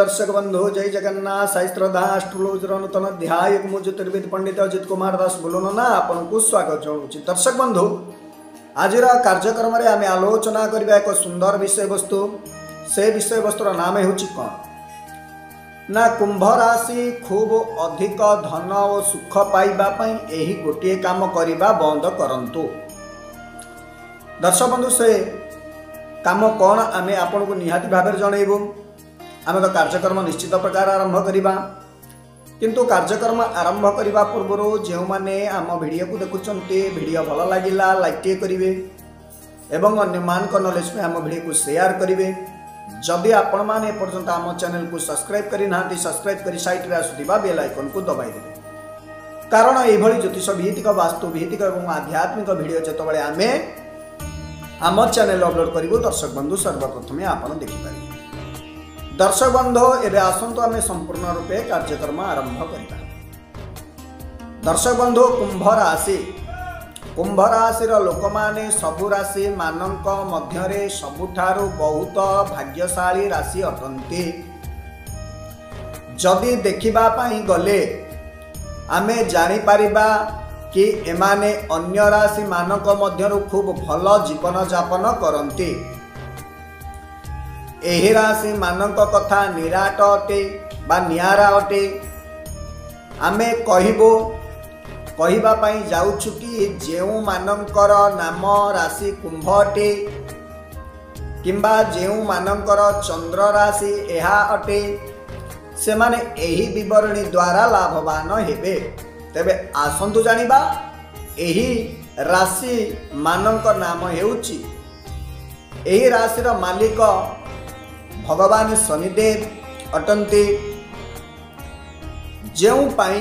दर्शक बंधु जय जगन्नाथ साई श्रद्धा एस्ट्रोलॉजर नूतन अध्याय मु ज्योतिर्विद पंडित अजित कुमार दास बोलन ना आपको स्वागत जनाऊँ। दर्शक बंधु आज कार्यक्रम में आम आलोचना करबा एक सुंदर विषय वस्तु। से विषय वस्तुर नाम होची कौन ना कुंभ राशि खूब अधिक धन और सुख पाइबा पई एही गोटे काम करिबा बंद करंतु। दर्शक बंधु से काम कौन आम आपन को निहाती भाव जनइबू। आम तो कार्यक्रम निश्चित प्रकार आरंभ करिबा, किंतु कार्यक्रम आरंभ करने पूर्व जो मैंने आम वीडियो को देखुंटे वीडियो भल लगिला लाइक टे करेंगे एवं अन्य मान नॉलेज में आम वीडियो को शेयर करेंगे। जदि आपण मैंने एपर्यंत आम चैनल को सब्सक्राइब करना सब्सक्राइब कर साइट में आसुवा बेल आइकन को दबाई देवे, कारण यह ज्योतिष भित्तिक वास्तु भित्तिक और आध्यात्मिक वीडियो जिते आम आम चैनल अपलोड करूँ दर्शक बंधु सर्वप्रथमे आप देखिपारे। दर्शक बंधु एवं आसतु आम संपूर्ण रूपे कार्यक्रम आरंभ करिबा। दर्शक बंधु कुंभ राशि लोक माने सबु राशि मानक मध्यरे सबुठारु बहुत भाग्यशाली राशि अटंती। जदि देखिबा पई गले आमे जानि परिबा कि एमाने अन्य राशि मानक मध्यरु खूब भल जीवन यापन करंती। एही राशि मानक कथा निराट अटे बा नियारा अटे। आमे कहबा जाउछु कि जेउ मानकर नाम राशि कुंभ अटे किंबा जेउ मानकर चंद्र राशि एहा अटे से माने एही विवरणी द्वारा लाभवान हेबे। तेबे आसंतु जानिबा एही राशि मानक नाम हेउची। एही राशिर मालिक भगवान शनिदेव अटंती, जेउ पाई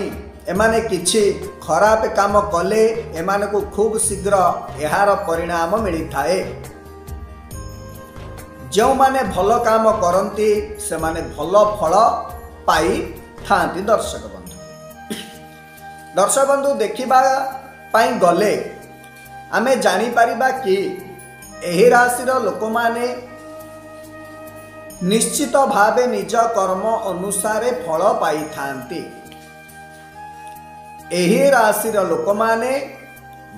एमाने किछि खराब काम कले एमाने को खूब शीघ्र एहार परिणाम मिली थाए। जो माने भल काम करंती से माने भल फल पाई थांती। दर्शक बंधु देखिबा पाई गले आमे जानि परिबा कि एही राशिर लोक माने निश्चित भावे निज कर्म अनुसार फल पाई थांती। एही राशिर लोक माने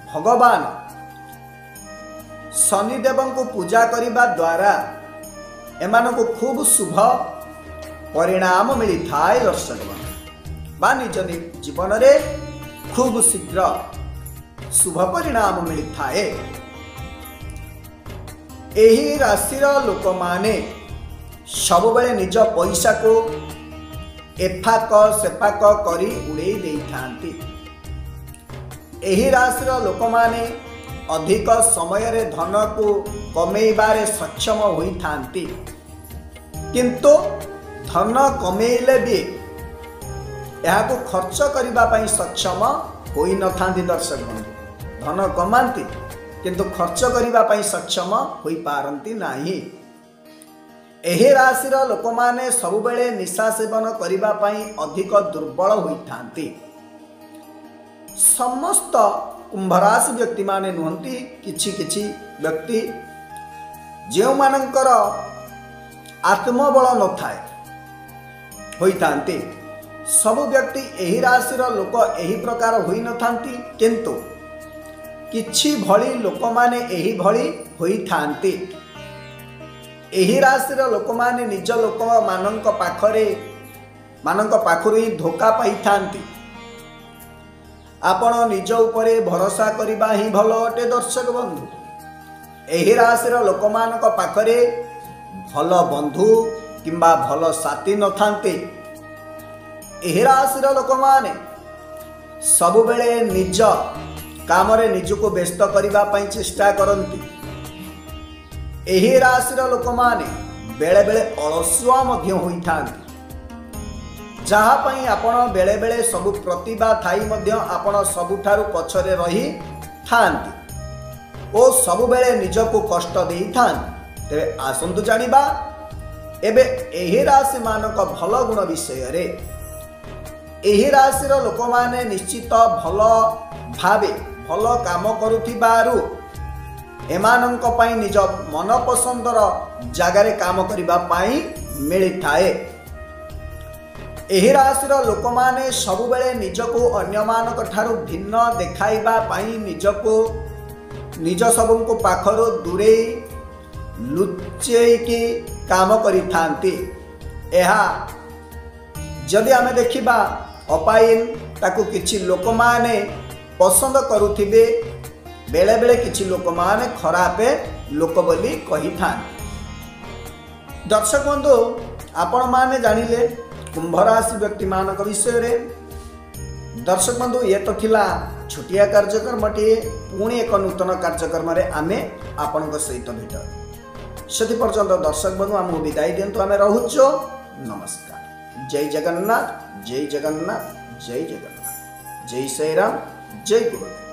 भगवान शनिदेव को पूजा करिबा द्वारा एमान को खूब शुभ परिणाम मिली थाए। दर्शक बा निज जीवन रे खूब शीघ्र शुभ परिणाम मिली थाए। एही राशिर लोक माने सब बेले निज पैसा को एफाक सेफाक करी उड़े दे थांती। एही राशिर लोक माने अधिक समय रे धन को कमेइबारे सक्षम होई थांती, किंतु धन कमेइले भी यह को खर्च करिबा पई सक्षम होई न थांती। दर्शक बंधु धन कमांती किंतु खर्च करिबा पई सक्षम होई पारंती नाही। एही राशिर लोक माने सब बेले निशा सेवन करिबा पई अधिक दुर्बल होई थांती। समस्त कुंभ राशि व्यक्ति माने नुहंती, किछि किछि व्यक्ति जेउ मानकर आत्मबल न थाए होई थांती। सब व्यक्ति एही राशिर लोक एही प्रकार होई न थांती, किंतु किछि भली लोक माने एही भली होई थांती। एही राशिर लोक माने निज लोक मानक पाखरु ही धोखा पाई थांती। आपण निज उपरे भरोसा करिबा ही भलो अटे। दर्शक बंधु एही राशिर लोक मानक पाखरे भल बंधु किंबा भल साथी न थांते। एही राशिर लोक माने सब बेले निज काम रे निजको व्यस्त करिबा पई चेष्टा करंती। एही राशिर लोक माने बेले बेले अलसुआ मध्य होई थांती, जहा पई आपण बेले बेले सबु प्रतिभा थाई मध्य आपण सबुठारु पछरे रही थांती ओ सबु बेले निजको कष्ट देई थांती। तेबे आसंतु जानिबा एबे एही राशि मानक भल गुण विषय रे। एही राशिर लोक माने निश्चित भल भावे भल काम करुथिबारु एमानंक पई निज मन पसंदर जगार काम करिबा पई मिली थाए। ଏହି ରାଶିର ଲୋକମାନେ ସବୁବେଳେ ନିଜକୁ ଅନ୍ୟମାନଙ୍କ ଠାରୁ ଭିନ୍ନ ଦେଖାଇବା ପାଇଁ ନିଜ ସବୁଙ୍କୁ ପାଖରୁ ଦୂରେଇ ଲୁଚେଇକି କାମ କରିଥାନ୍ତି। ଏହା ଯଦି ଆମେ ଦେଖିବା ଅପାଇନ, ତାକୁ କିଛି ଲୋକମାନେ ପସନ୍ଦ କରୁଥିବେ, ବେଳେ ବେଳେ କିଛି ଲୋକମାନେ ଖରାପ ଲୋକ ବୋଲି କହିଥାନ୍ତି। ଦର୍ଶକ ବନ୍ଧୁ, ଆପଣମାନେ ଜାଣିଲେ କୁମ୍ଭ ରାଶି ବ୍ୟକ୍ତିମାନଙ୍କ ବିଷୟରେ। ଦର୍ଶକ ବନ୍ଧୁ, ଇଏ ତ ଥିଲା ଛୋଟିଆ କାର୍ଯ୍ୟକ୍ରମଟିଏ। ପୁଣି ଏକ ନୂତନ କାର୍ଯ୍ୟକ୍ରମରେ ଆମେ ଆପଣଙ୍କ ସହିତ ଭେଟ। ସେଥିପର୍ଯ୍ୟନ୍ତ ଦର୍ଶକ ବନ୍ଧୁ ଆମକୁ ବିଦାୟ ଦିଅନ୍ତୁ। ଆମେ ରହୁଛୁ। ନମସ୍କାର। ଜୟ ଜଗନ୍ନାଥ, ଜୟ ଜଗନ୍ନାଥ, ଜୟ ଜଗନ୍ନାଥ, ଜୟ ଶ୍ରୀରାମ, ଜୟ ଗୁରୁଦେବ।